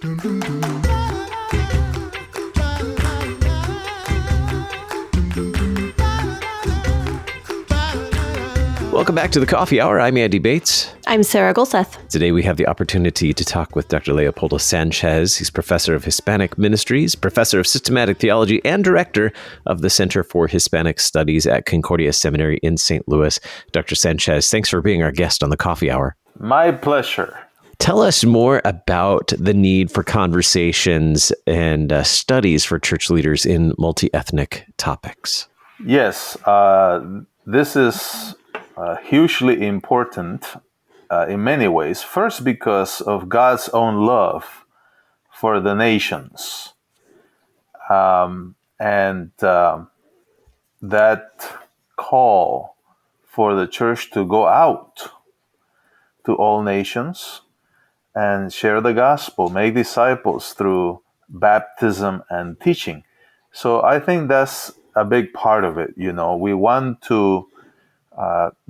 Welcome back to the Coffee Hour. I'm Andy Bates. I'm Sarah Golseth. Today we have the opportunity to talk with Dr. Leopoldo Sanchez. He's professor of Hispanic Ministries, professor of Systematic Theology, and director of the Center for Hispanic Studies at Concordia Seminary in St. Louis. Dr. Sanchez, thanks for being our guest on the Coffee Hour. My pleasure. Tell us more about the need for conversations and studies for church leaders in multi-ethnic topics. Yes, this is hugely important in many ways. First, because of God's own love for the nations. And that call for the church to go out to all nations and share the gospel, make disciples through baptism and teaching. So I think that's a big part of it. You know, we want to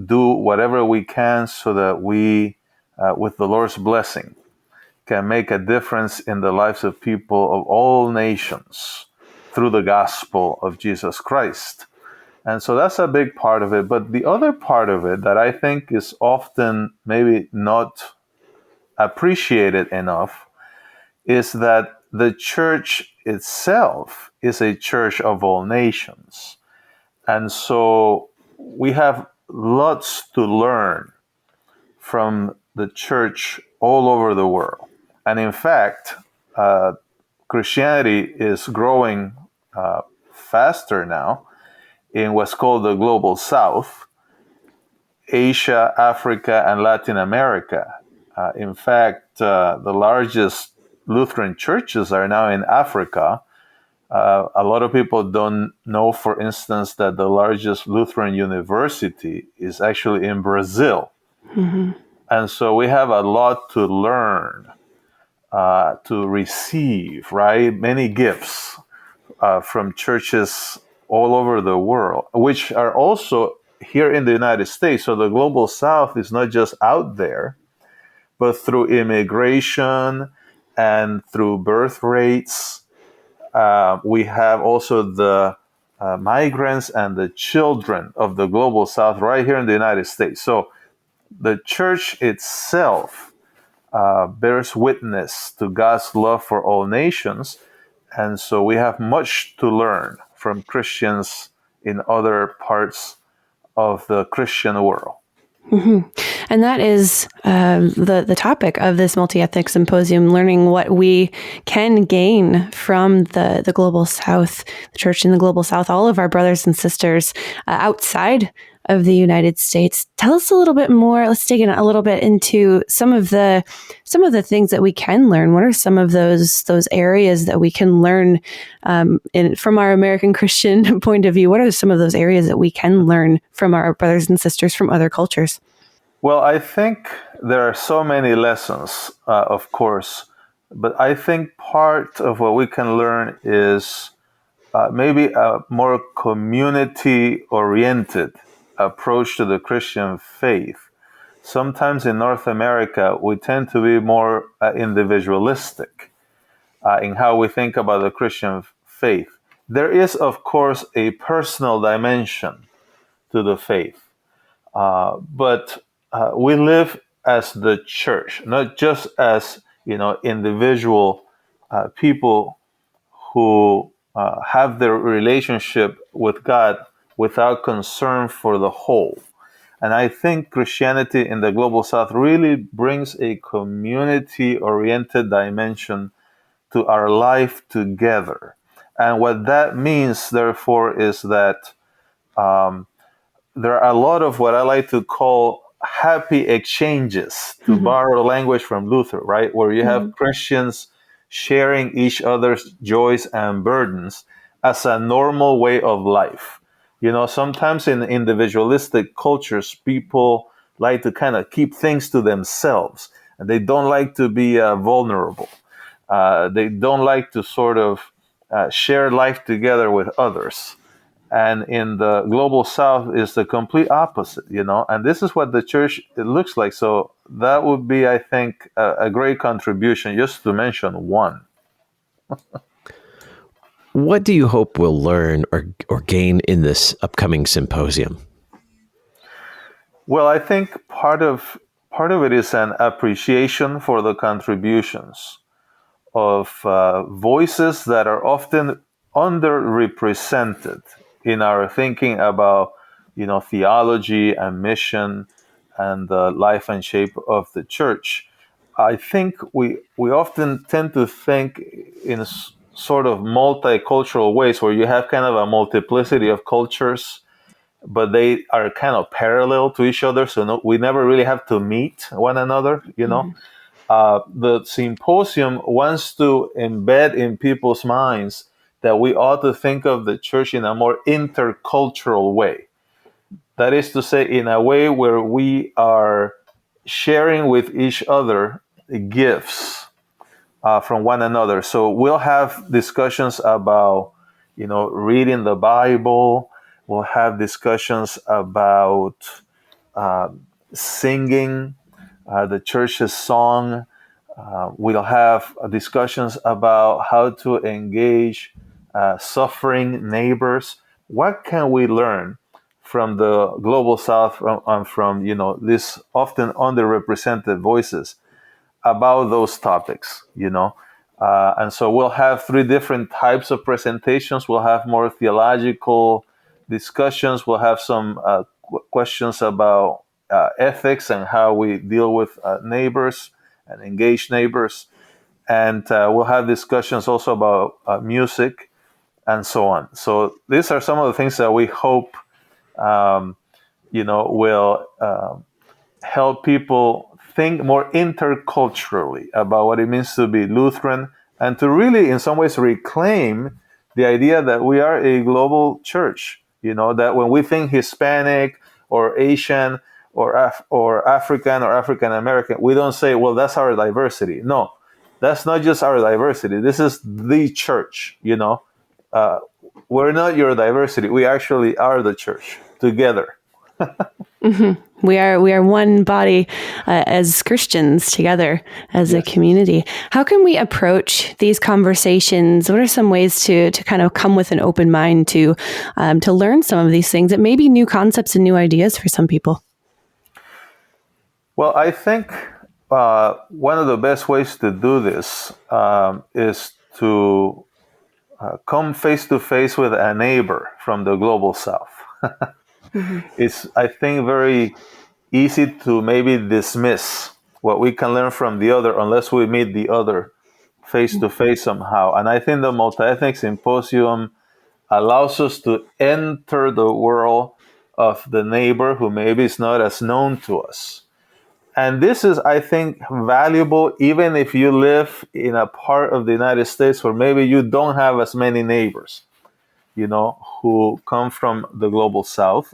do whatever we can so that we, with the Lord's blessing, can make a difference in the lives of people of all nations through the gospel of Jesus Christ. And so that's a big part of it. But the other part of it that I think is often maybe not appreciated enough is that the church itself is a church of all nations. And so we have lots to learn from the church all over the world. And in fact, Christianity is growing faster now in what's called the Global South, Asia, Africa, and Latin America. In fact, the largest Lutheran churches are now in Africa. A lot of people don't know, for instance, that the largest Lutheran university is actually in Brazil. Mm-hmm. And so we have a lot to learn, to receive, right? Many gifts from churches all over the world, which are also here in the United States. So the Global South is not just out there, but through immigration and through birth rates. We have also the migrants and the children of the Global South right here in the United States. So the church itself bears witness to God's love for all nations. And so we have much to learn from Christians in other parts of the Christian world. Mm-hmm. And that is the topic of this Multiethnic Symposium, learning what we can gain from the Global South, the church in the Global South, all of our brothers and sisters outside of the United States. Tell us a little bit more. Let's dig in a little bit into some of the things that we can learn. What are some of those areas that we can learn from our American Christian point of view? What are some of those areas that we can learn from our brothers and sisters from other cultures? Well, I think there are so many lessons, of course, but I think part of what we can learn is maybe a more community-oriented approach to the Christian faith. Sometimes in North America, we tend to be more individualistic in how we think about the Christian faith. There is, of course, a personal dimension to the faith, but we live as the church, not just as individual people who have their relationship with God without concern for the whole. And I think Christianity in the Global South really brings a community-oriented dimension to our life together. And what that means, therefore, is that there are a lot of what I like to call happy exchanges, to borrow language from Luther, right? Where you have Christians sharing each other's joys and burdens as a normal way of life. You know, sometimes in individualistic cultures, people like to kind of keep things to themselves, and they don't like to be vulnerable. They don't like to sort of share life together with others. And in the global south is the complete opposite, and this is what the church it looks like. So that would be, I think, a great contribution, just to mention one. What do you hope we'll learn or gain in this upcoming symposium? Well, I think part of it is an appreciation for the contributions of voices that are often underrepresented in our thinking about, theology and mission and the life and shape of the church. I think we often tend to think in sort of multicultural ways, where you have kind of a multiplicity of cultures, but they are kind of parallel to each other. So we never really have to meet one another, The symposium wants to embed in people's minds that we ought to think of the church in a more intercultural way. That is to say, in a way where we are sharing with each other gifts from one another. So we'll have discussions about, reading the Bible. We'll have discussions about singing the church's song. We'll have discussions about how to engage suffering neighbors. What can we learn from the global south, from these often underrepresented voices about those topics, and so we'll have three different types of presentations. We'll have more theological discussions. We'll have some questions about ethics and how we deal with neighbors and engage neighbors. And we'll have discussions also about music and so on. So these are some of the things that we hope, will help people think more interculturally about what it means to be Lutheran, and to really, in some ways, reclaim the idea that we are a global church. That when we think Hispanic or Asian or African or African American, we don't say, well, that's our diversity. No, that's not just our diversity. This is the church. We're not your diversity. We actually are the church together. Mm-hmm. We are one body as Christians together as a community. How can we approach these conversations? What are some ways to kind of come with an open mind to learn some of these things that may be new concepts and new ideas for some people? Well, I think one of the best ways to do this is to come face to face with a neighbor from the global south. Mm-hmm. It's, I think, very easy to maybe dismiss what we can learn from the other unless we meet the other face to face somehow. And I think the Multiethnic Symposium allows us to enter the world of the neighbor who maybe is not as known to us. And this is, I think, valuable even if you live in a part of the United States where maybe you don't have as many neighbors, who come from the global south.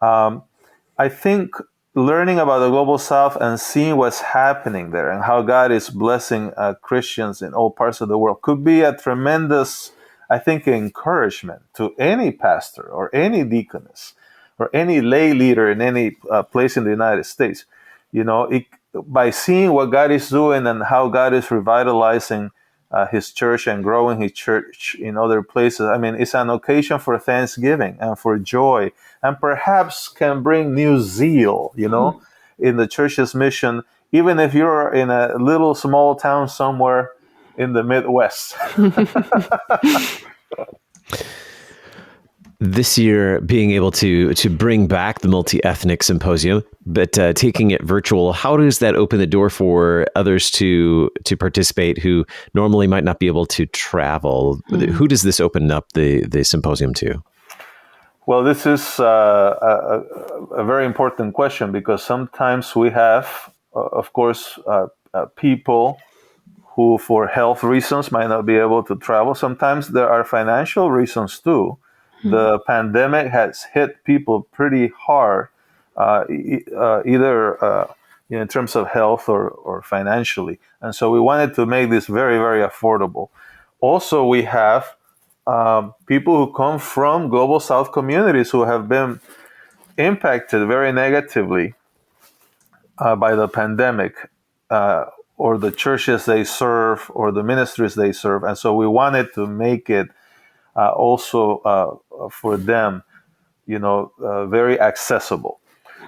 I think learning about the global south and seeing what's happening there and how God is blessing Christians in all parts of the world could be a tremendous, I think, encouragement to any pastor or any deaconess or any lay leader in any place in the United States. By seeing what God is doing and how God is revitalizing his church and growing his church in other places. I mean, it's an occasion for thanksgiving and for joy, and perhaps can bring new zeal, in the church's mission, even if you're in a little small town somewhere in the Midwest. This year, being able to bring back the Multiethnic Symposium, but taking it virtual, how does that open the door for others to participate who normally might not be able to travel? Mm-hmm. Who does this open up the symposium to? Well, this is a very important question, because sometimes we have, of course, people who, for health reasons, might not be able to travel. Sometimes there are financial reasons too. The pandemic has hit people pretty hard, either in terms of health or financially. And so we wanted to make this very, very affordable. Also, we have people who come from Global South communities who have been impacted very negatively by the pandemic, or the churches they serve, or the ministries they serve. And so we wanted to make it also for them, very accessible.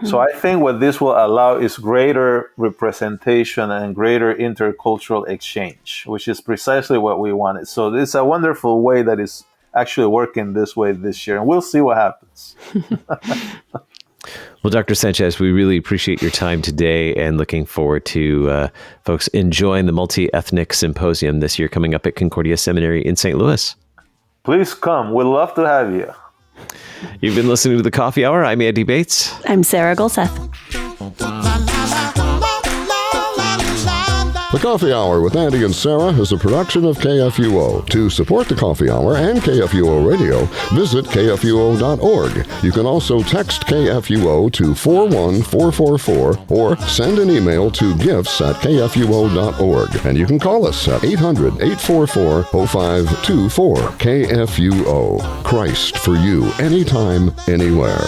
So I think what this will allow is greater representation and greater intercultural exchange, which is precisely what we wanted. So it's a wonderful way that is actually working this way this year, and we'll see what happens. Well, Dr. Sanchez, we really appreciate your time today and looking forward to folks enjoying the Multiethnic Symposium this year coming up at Concordia Seminary in St. Louis. Please come. We'd love to have you. You've been listening to The Coffee Hour. I'm Andy Bates. I'm Sarah Gulseth. The Coffee Hour with Andy and Sarah is a production of KFUO. To support The Coffee Hour and KFUO Radio, visit kfuo.org. You can also text KFUO to 41444 or send an email to gifts@kfuo.org. And you can call us at 800-844-0524. KFUO. Christ for you, anytime, anywhere.